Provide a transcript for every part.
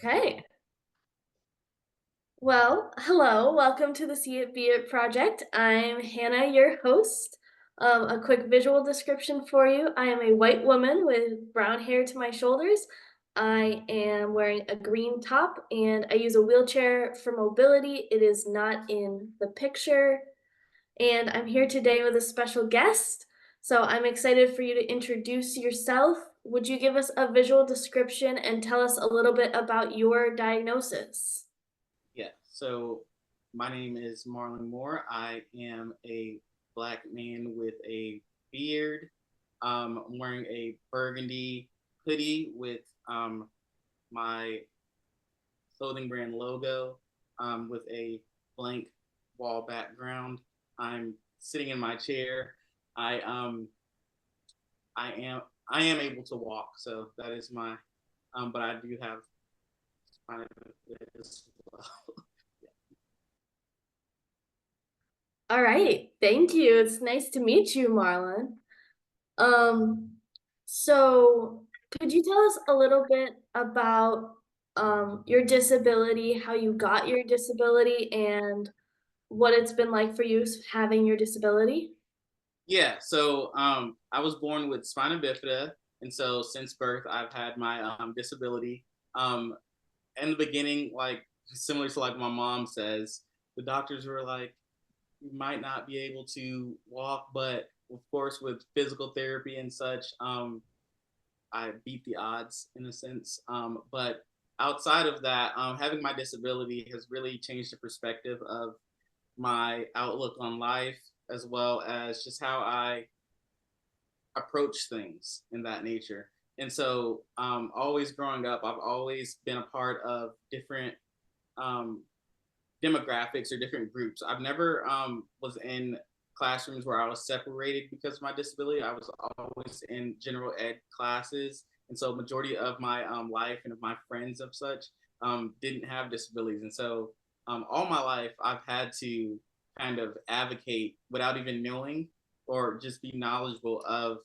Okay. Well, hello. Welcome to the See It Be It project. I'm Hannah, your host. A quick visual description for you. I am a white woman with brown hair to my shoulders. I am wearing a green top and I use a wheelchair for mobility. It is not in the picture. And I'm here today with a special guest. So I'm excited for you to introduce yourself. Would you give us a visual description and tell us a little bit about your diagnosis? Yeah, so my name is Marlon Moore. I am a black man with a beard. I'm wearing a burgundy hoodie with my clothing brand logo with a blank wall background. I'm sitting in my chair. I um I am I am able to walk, so that is my but I do have spina bifida as well. All right. Thank you. It's nice to meet you, Marlon. Um, so could you tell us a little bit about your disability, how you got your disability, and what it's been like for you having your disability? Yeah, so I was born with spina bifida, and so since birth, I've had my disability. Um, in the beginning, like similar to like my mom says, the doctors were like, "You might not be able to walk," but of course, with physical therapy and such, I beat the odds in a sense. But outside of that, having my disability has really changed the perspective of my outlook on life, as well as just how I approach things in that nature. And so, always growing up, I've always been a part of different um, demographics or different groups. I've never was in classrooms where I was separated because of my disability. I was always in general ed classes, and so majority of my life and of my friends of such didn't have disabilities, and so all my life I've had to kind of advocate without even knowing or just be knowledgeable of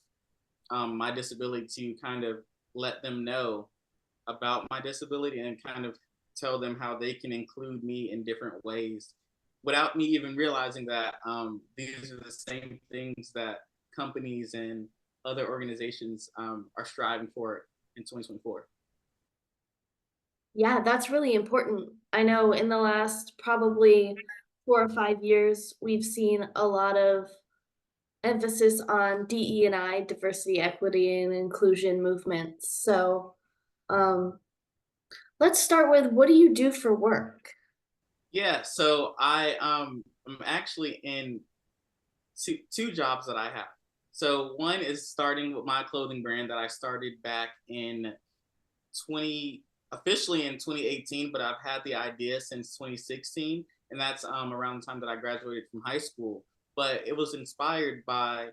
my disability to kind of let them know about my disability and kind of tell them how they can include me in different ways without me even realizing that these are the same things that companies and other organizations are striving for in 2024. Yeah, that's really important. I know in the last probably 4 or 5 years, we've seen a lot of emphasis on DE&I, diversity, equity, and inclusion movements. So, um, let's start with what do you do for work? Yeah, so I'm actually in two jobs that I have. So one is starting with my clothing brand that I started back in 20 officially in 2018, but I've had the idea since 2016, and that's around the time that I graduated from high school. But it was inspired by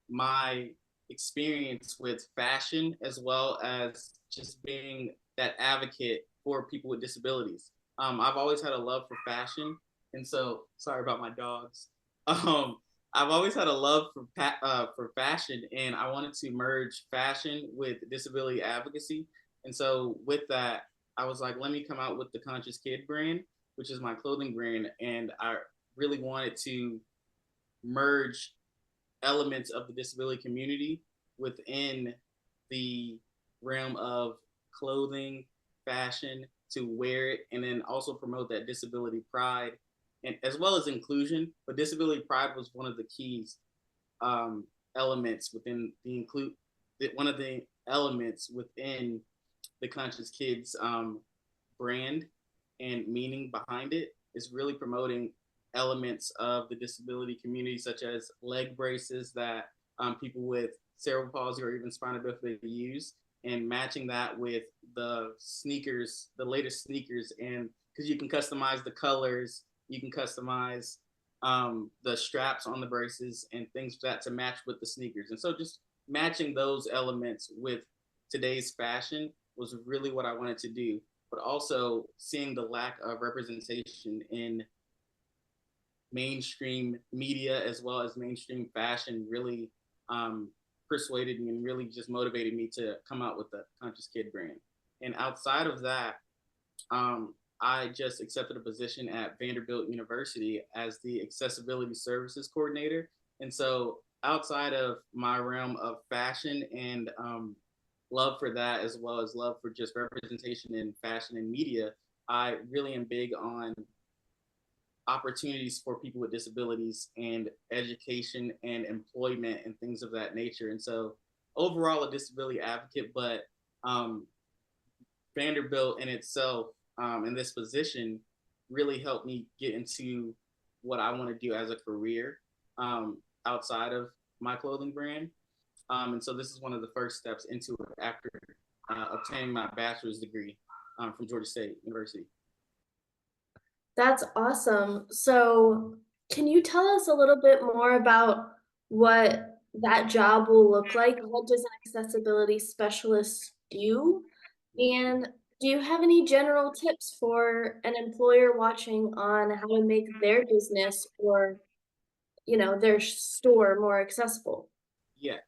my experience with fashion as well as just being that advocate for people with disabilities. I've always had a love for fashion, and so sorry about my dogs. Um, I've always had a love for fashion, and I wanted to merge fashion with disability advocacy. And so with that, I was like, let me come out with the Conscious Kid brand, which is my clothing brand, and I really wanted to merge elements of the disability community within the realm of clothing, fashion, to wear it, and then also promote that disability pride, and as well as inclusion. But disability pride was one of the keys um, elements within the include one of the elements within the Conscious Kids brand and meaning behind it is really promoting elements of the disability community, such as leg braces that people with cerebral palsy or even spina bifida use, and matching that with the sneakers, the latest sneakers, and because you can customize the colors, you can customize the straps on the braces and things like that to match with the sneakers. And so just matching those elements with today's fashion was really what I wanted to do. But also seeing the lack of representation in mainstream media as well as mainstream fashion really persuaded me and really just motivated me to come out with the Conscious Kid brand. And outside of that, I just accepted a position at Vanderbilt University as the accessibility services coordinator. And so, outside of my realm of fashion and love for that, as well as love for just representation in fashion and media, I really am big on opportunities for people with disabilities and education and employment and things of that nature. And so, overall, a disability advocate, but um, Vanderbilt in itself, in this position, really helped me get into what I want to do as a career outside of my clothing brand. And so this is one of the first steps into it after obtaining my bachelor's degree from Georgia State University. That's awesome. So, can you tell us a little bit more about what that job will look like? What does an accessibility specialist do? And do you have any general tips for an employer watching on how to make their business or, their store more accessible? Yeah.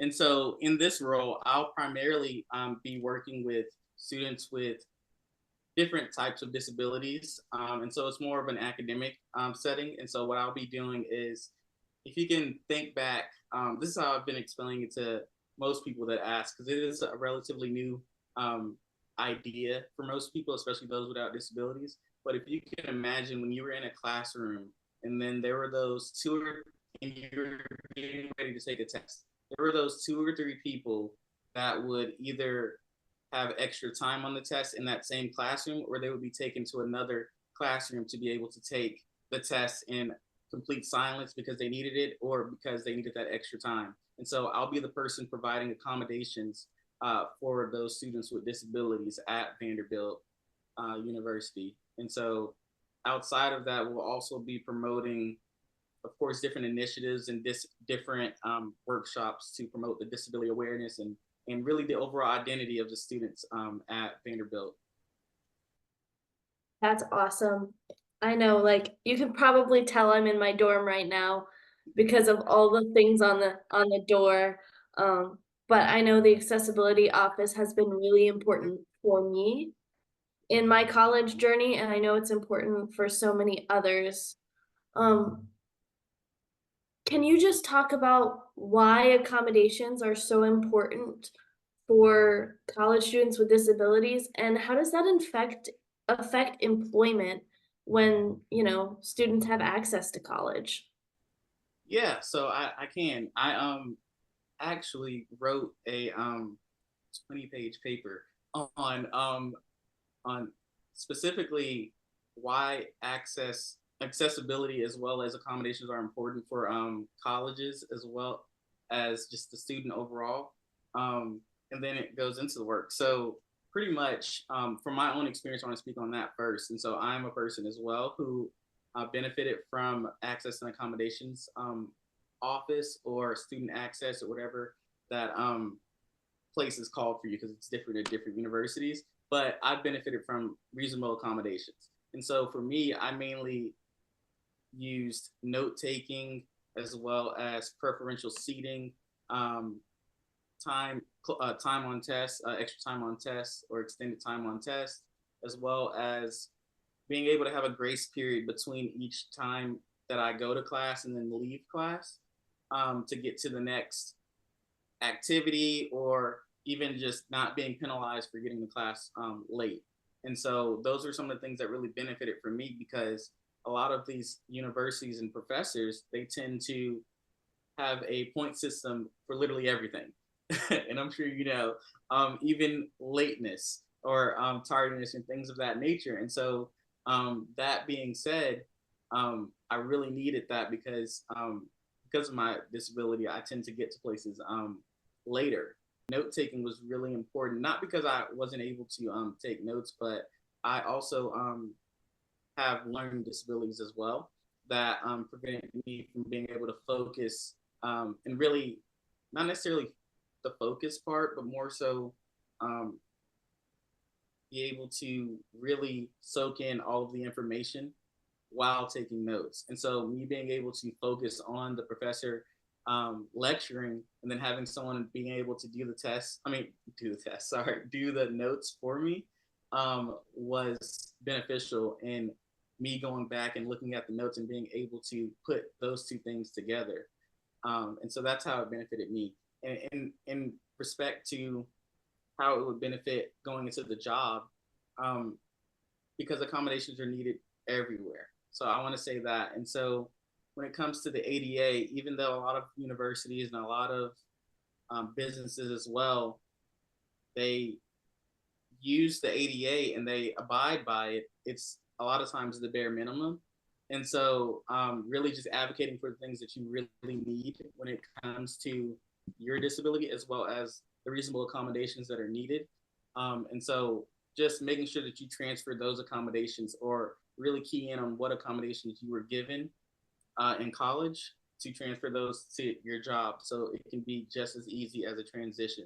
And so in this role, I'll primarily be working with students with different types of disabilities. And so it's more of an academic setting. And so what I'll be doing is, if you can think back, this is how I've been explaining it to most people that ask, because it is a relatively new idea for most people, especially those without disabilities. But if you can imagine when you were in a classroom and then there were those and you were getting ready to take a test, there were those two or three people that would either have extra time on the test in that same classroom, or they would be taken to another classroom to be able to take the test in complete silence because they needed it or because they needed that extra time. And so I'll be the person providing accommodations for those students with disabilities at Vanderbilt University. And so outside of that, we'll also be promoting, of course, different initiatives and different workshops to promote the disability awareness and really the overall identity of the students at Vanderbilt. That's awesome. I know, like, you can probably tell I'm in my dorm right now because of all the things on the door. Um, but I know the accessibility office has been really important for me in my college journey, and I know it's important for so many others. Um, can you just talk about why accommodations are so important for college students with disabilities, and how does that affect employment when, students have access to college? Yeah, so I can. I actually wrote a 20-page paper on on specifically why accessibility as well as accommodations are important for colleges as well as just the student overall. And then it goes into the work. So pretty much from my own experience, I want to speak on that first. And so I'm a person as well who benefited from access and accommodations office or student access or whatever that place is called for you, because it's different at different universities. But I've benefited from reasonable accommodations. And so for me, I mainly used note taking as well as preferential seating, um, time on tests, extra time on tests, or extended time on tests, as well as being able to have a grace period between each time that I go to class and then leave class to get to the next activity, or even just not being penalized for getting to class late. And so those are some of the things that really benefited for me, because a lot of these universities and professors, they tend to have a point system for literally everything. And I'm sure you know, even lateness or tardiness and things of that nature. And so that being said, I really needed that because of my disability, I tend to get to places later. Note taking was really important, not because I wasn't able to take notes, but I also have learning disabilities as well that prevented me from being able to focus and really not necessarily the focus part, but more so um, be able to really soak in all of the information while taking notes. And so, me being able to focus on the professor lecturing and then having someone being able to do the test, do the test, sorry, do the notes for me, was beneficial in me going back and looking at the notes and being able to put those two things together. And so that's how it benefited me. And in respect to how it would benefit going into the job, um, because accommodations are needed everywhere. So I want to say that. And so when it comes to the ADA, even though a lot of universities and a lot of businesses as well, they use the ADA and they abide by it, it's a lot of times the bare minimum. And so, really just advocating for the things that you really need when it comes to your disability, as well as the reasonable accommodations that are needed. And so, just making sure that you transfer those accommodations or really key in on what accommodations you were given in college to transfer those to your job so it can be just as easy as a transition.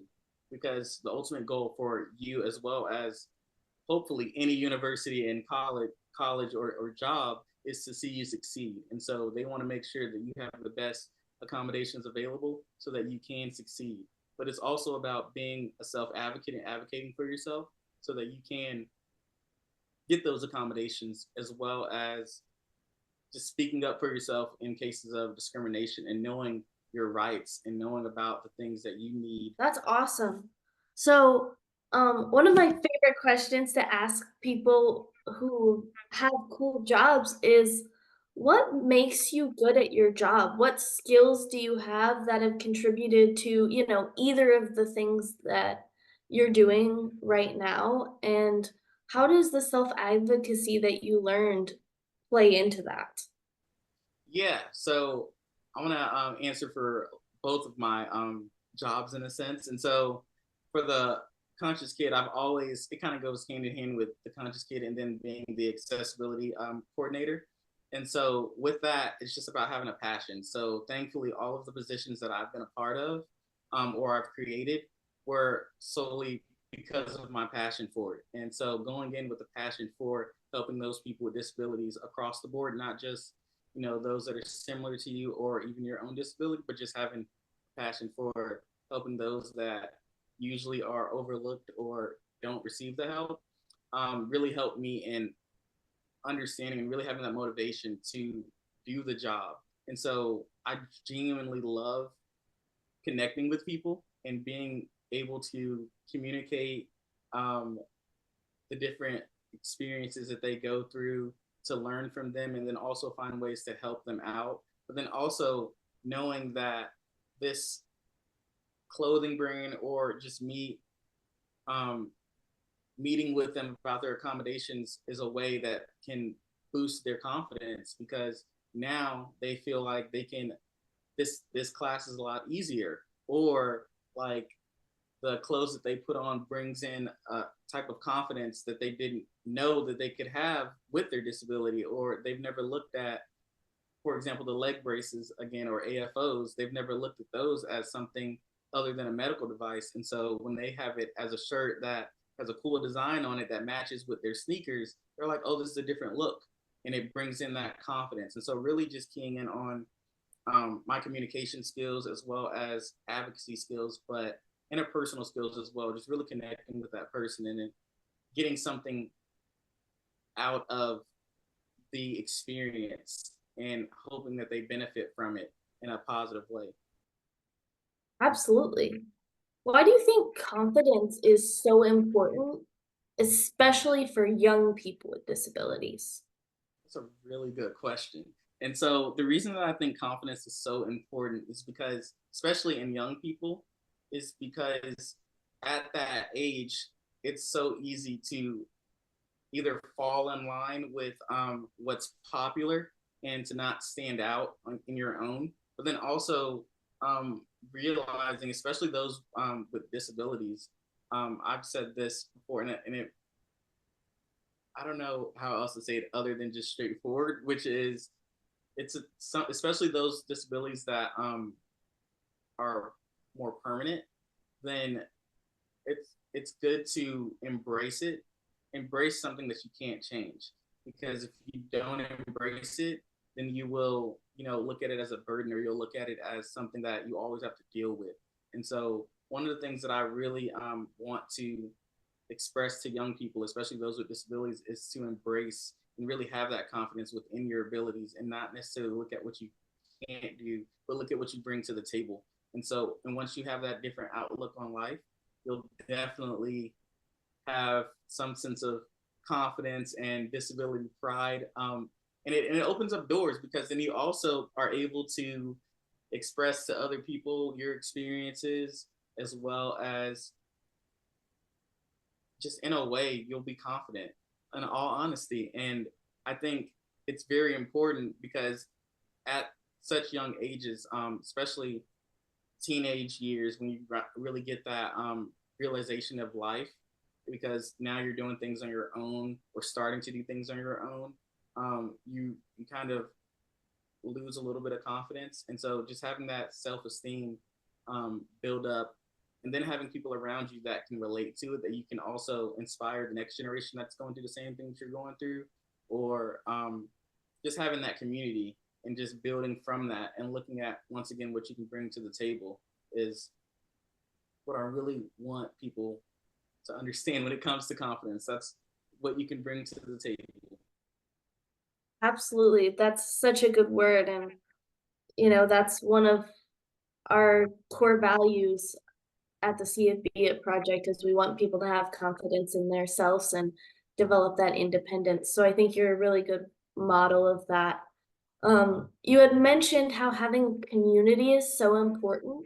Because the ultimate goal for you, as well as hopefully any university and college or job, is to see you succeed. And so they want to make sure that you have the best accommodations available so that you can succeed. But it's also about being a self advocate and advocating for yourself so that you can get those accommodations, as well as just speaking up for yourself in cases of discrimination and knowing your rights and knowing about the things that you need. That's awesome. So, one of my favorite questions to ask people who have cool jobs is what makes you good at your job? What skills do you have that have contributed to, either of the things that you're doing right now? And how does the self-advocacy that you learned play into that? Yeah, so I want to answer for both of my jobs in a sense. And so for the conscious kid, I've always, it kind of goes hand in hand with the conscious kid and then being the accessibility coordinator. And so with that, it's just about having a passion. So thankfully, all of the positions that I've been a part of or I've created were solely because of my passion for it. And so going in with a passion for helping those people with disabilities across the board, not just those that are similar to you or even your own disability, but just having passion for helping those that usually are overlooked or don't receive the help, really helped me in understanding and really having that motivation to do the job. And so I genuinely love connecting with people and being able to communicate um, the different experiences that they go through, to learn from them, and then also find ways to help them out. But then also knowing that this clothing brand or just me um, meeting with them about their accommodations is a way that can boost their confidence, because now they feel like they can, this class is a lot easier, or like the clothes that they put on brings in a type of confidence that they didn't know that they could have with their disability, or they've never looked at, for example, the leg braces again, or AFOs, they've never looked at those as something other than a medical device. And so when they have it as a shirt that has a cool design on it that matches with their sneakers, they're like, oh, this is a different look. And it brings in that confidence. And so really just keying in on my communication skills as well as advocacy skills, but interpersonal skills as well. Just really connecting with that person and then getting something out of the experience and hoping that they benefit from it in a positive way. Absolutely. Why do you think confidence is so important, especially for young people with disabilities? That's a really good question. And so the reason that I think confidence is so important is because, especially in young people, is because at that age, it's so easy to either fall in line with what's popular and to not stand out in your own, but then also realizing, especially those with disabilities, I've said this before, and I don't know how else to say it other than just straightforward, which is especially those disabilities that are more permanent, then it's good to embrace it, embrace something that you can't change. Because if you don't embrace it, then you will, look at it as a burden, or you'll look at it as something that you always have to deal with. And so one of the things that I really want to express to young people, especially those with disabilities, is to embrace and really have that confidence within your abilities and not necessarily look at what you can't do, but look at what you bring to the table. And once you have that different outlook on life, you'll definitely have some sense of confidence and disability pride. And it opens up doors because then you also are able to express to other people your experiences as well as just in a way you'll be confident in all honesty. And I think it's very important because at such young ages, especially teenage years, when you really get that realization of life, because now you're doing things on your own or starting to do things on your own, you kind of lose a little bit of confidence. And so just having that self-esteem build up, and then having people around you that can relate to it, that you can also inspire the next generation that's going through the same things you're going through, or just having that community and just building from that and looking at once again what you can bring to the table is what I really want people to understand when it comes to confidence. That's what you can bring to the table. Absolutely. That's such a good word. And, that's one of our core values at the See It Be It project is we want people to have confidence in their selves and develop that independence. So I think you're a really good model of that. You had mentioned how having community is so important,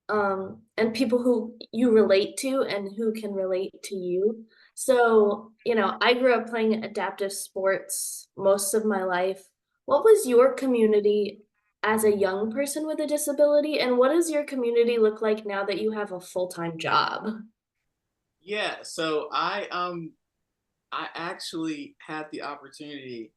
and people who you relate to and who can relate to you. So, I grew up playing adaptive sports most of my life. What was your community as a young person with a disability, and what does your community look like now that you have a full-time job? Yeah, so I actually had the opportunity.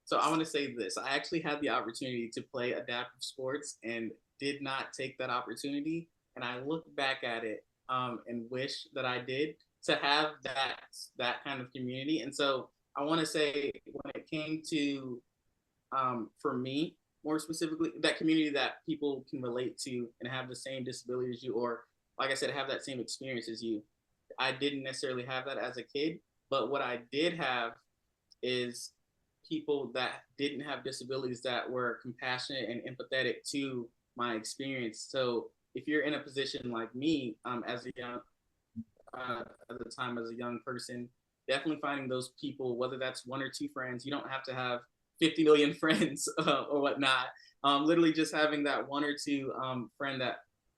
So I want to say this. I actually had the opportunity to play adaptive sports and did not take that opportunity. And I look back at it and wish that I did to have that kind of community. And so I want to say when it came to for me more specifically that community that people can relate to and have the same disability as you, or like I said, have that same experience as you. I didn't necessarily have that as a kid, but what I did have is people that didn't have disabilities that were compassionate and empathetic to my experience. So if you're in a position like me as a young at the time as a young person, definitely finding those people, whether that's one or two friends. You don't have to have 50 million friends or whatnot. Literally just having that one or two friend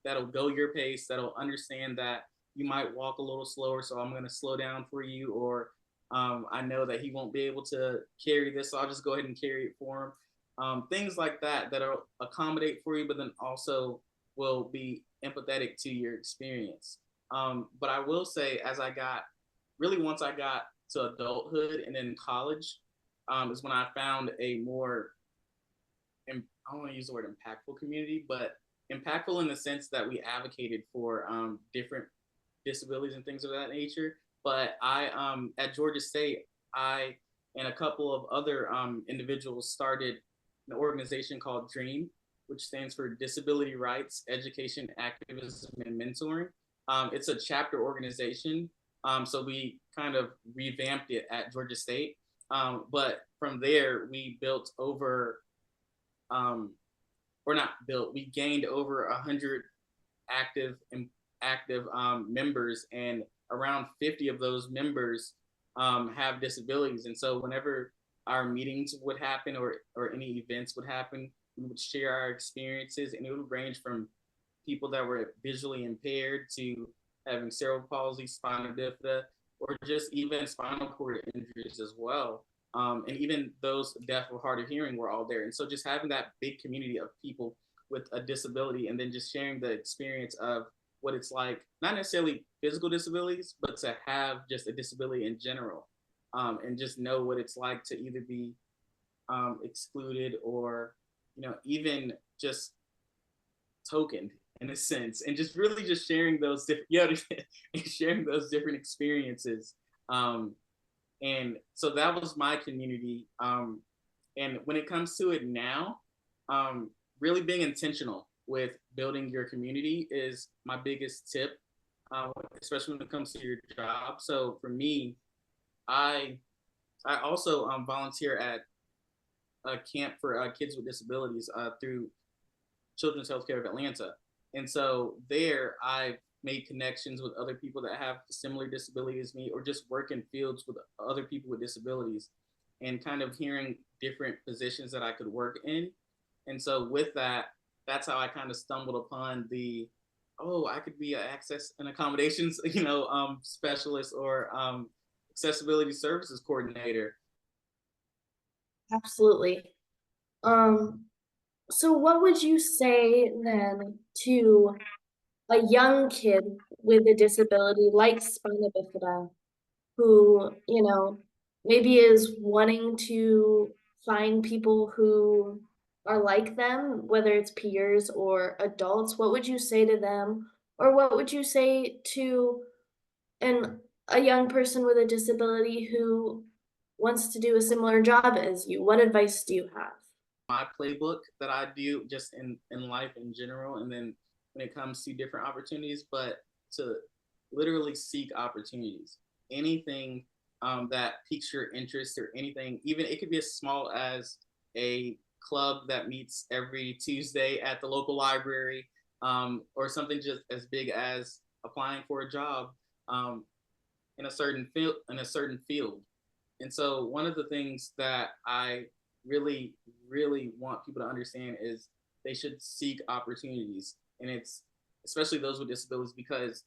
that'll go your pace, that'll understand that you might walk a little slower, so I'm going to slow down for you, or I know that he won't be able to carry this, so I'll just go ahead and carry it for him. Things like that that'll accommodate for you, but then also will be empathetic to your experience. But I will say, as I got really once I got to adulthood and then college, is when I found a more, I don't want to use the word impactful community, but impactful in the sense that we advocated for different disabilities and things of that nature. But at Georgia State, I and a couple of other individuals started an organization called DREAM, which stands for Disability Rights, Education, Activism, and Mentoring. It's a chapter organization. So we kind of revamped it at Georgia State. But from there, we built over, or not built, we gained over 100 active active members, and around 50 of those members have disabilities. And so whenever our meetings would happen, or any events would happen, we would share our experiences, and it would range from people that were visually impaired to having cerebral palsy, spina bifida, or just even spinal cord injuries as well. And even those deaf or hard of hearing were all there. And so just having that big community of people with a disability, and then just sharing the experience of what it's like, not necessarily physical disabilities, but to have just a disability in general, and just know what it's like to either be excluded, or even just tokened in a sense, and just really just sharing those different sharing those different experiences. And so that was my community. And when it comes to it now, really being intentional with building your community is my biggest tip. especially when it comes to your job. So for me, I I also volunteer at a camp for kids with disabilities through Children's Healthcare of Atlanta. And so there I've made connections with other people that have similar disabilities as me, or just work in fields with other people with disabilities, and kind of hearing different positions that I could work in. And so with that, that's how I kind of stumbled upon the, oh, I could be an access and accommodations, specialist, or accessibility services coordinator. Absolutely. Um, so what would you say then to a young kid with a disability like spina bifida who, maybe is wanting to find people who are like them, whether it's peers or adults? What would you say to them? Or what would you say to an a young person with a disability who wants to do a similar job as you? What advice do you have? My playbook that I do just in life in general, and then when it comes to different opportunities, but to literally seek opportunities. Anything that piques your interest, or anything, even it could be as small as a club that meets every Tuesday at the local library, or something just as big as applying for a job um, in a certain field. And so one of the things that I really, really want people to understand is they should seek opportunities. And it's especially those with disabilities, because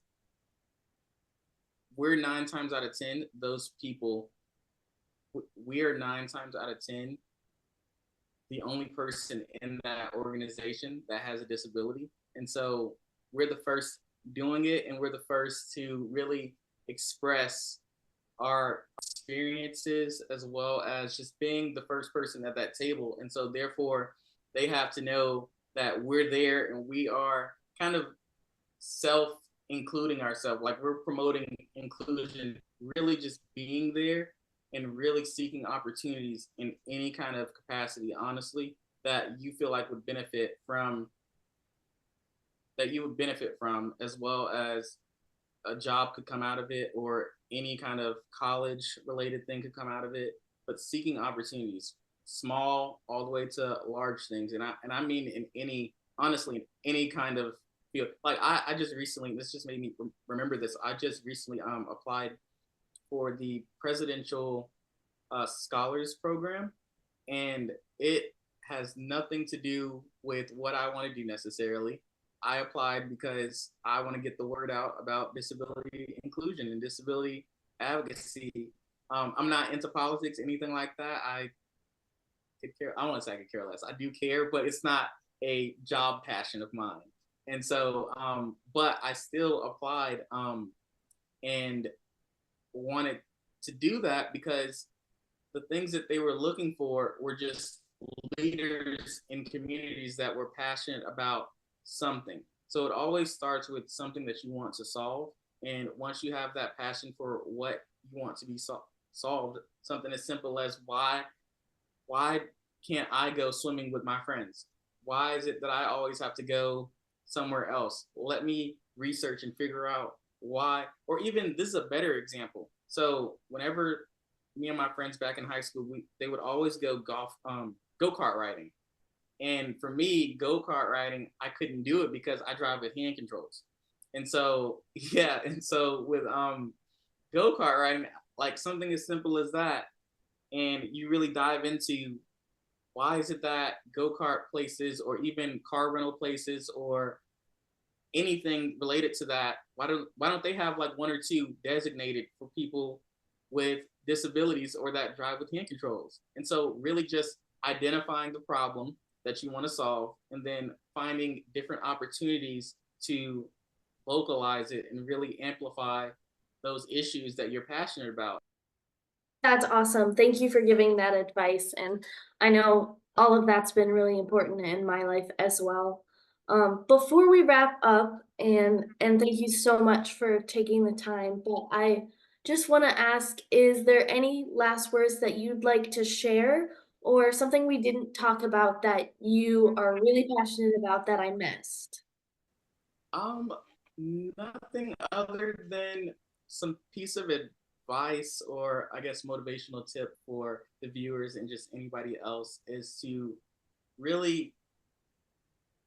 we're 9 times out of 10, those people, we are 9 times out of 10, the only person in that organization that has a disability. And so we're the first doing it, and we're the first to really express our experiences, as well as just being the first person at that table. And so therefore they have to know that we're there, and we are kind of self including ourselves, like we're promoting inclusion, really just being there and really seeking opportunities in any kind of capacity, honestly, that you feel like would benefit from, that you would benefit from, as well as a job could come out of it, or any kind of college related thing could come out of it. But seeking opportunities, small all the way to large things. And I mean in any, honestly, in any kind of field. Like I just recently, this just made me remember this, I just recently applied for the presidential scholars program, and it has nothing to do with what I want to do necessarily. I applied because I want to get the word out about disability inclusion and disability advocacy. I'm not into politics, anything like that. I could care. I want to say I could care less. I do care, but it's not a job passion of mine. And so, but I still applied, and wanted to do that because the things that they were looking for were just leaders in communities that were passionate about something. So it always starts with something that you want to solve. And once you have that passion for what you want to be solved, something as simple as why can't I go swimming with my friends? Why is it that I always have to go somewhere else? Let me research and figure out why. Or even, this is a better example. So whenever me and my friends back in high school, they would always go go-kart riding. And for me, go-kart riding, I couldn't do it because I drive with hand controls. And so yeah, and so with go-kart riding, like something as simple as that, and you really dive into why is it that go-kart places, or even car rental places, or anything related to that, why don't they have like one or two designated for people with disabilities, or that drive with hand controls? And so really just identifying the problem that you want to solve, and then finding different opportunities to vocalize it and really amplify those issues that you're passionate about. That's awesome. Thank you for giving that advice. And I know all of that's been really important in my life as well. Before we wrap up, and thank you so much for taking the time, but I just want to ask, is there any last words that you'd like to share, or something we didn't talk about that you are really passionate about that I missed? Um, Nothing other than some piece of advice or I guess motivational tip for the viewers and just anybody else is to really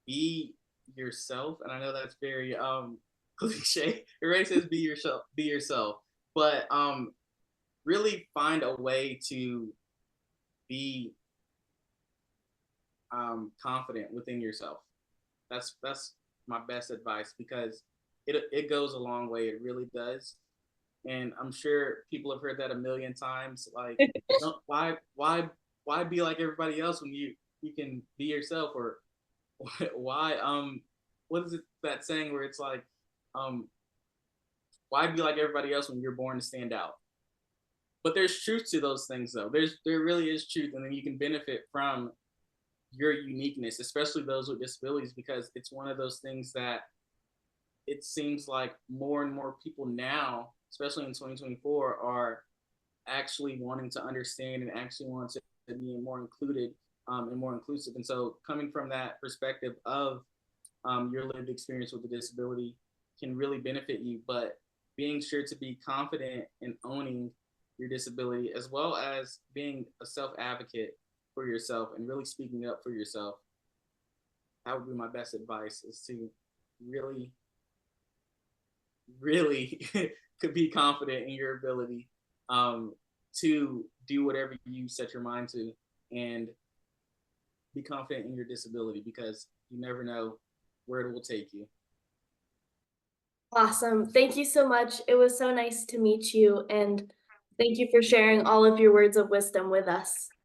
be yourself. And I know that's very cliche. Everybody says be yourself. But really find a way to be confident within yourself. That's my best advice because it goes a long way. It really does. And I'm sure people have heard that a million times. Like, no, why be like everybody else when you can be yourself? Or why what is it that saying where it's like um why be like everybody else when you're born to stand out? But there's truth to those things though. There really is truth, and then you can benefit from your uniqueness, especially those with disabilities, because it's one of those things that it seems like more and more people now, especially in 2024, are actually wanting to understand and actually want to be more included and more inclusive. And so, coming from that perspective of your lived experience with a disability can really benefit you, but being sure to be confident in owning your disability as well as being a self advocate for yourself and really speaking up for yourself. That would be my best advice is to really, really could be confident in your ability to do whatever you set your mind to and be confident in your disability because you never know where it will take you. Awesome. Thank you so much. It was so nice to meet you, and thank you for sharing all of your words of wisdom with us.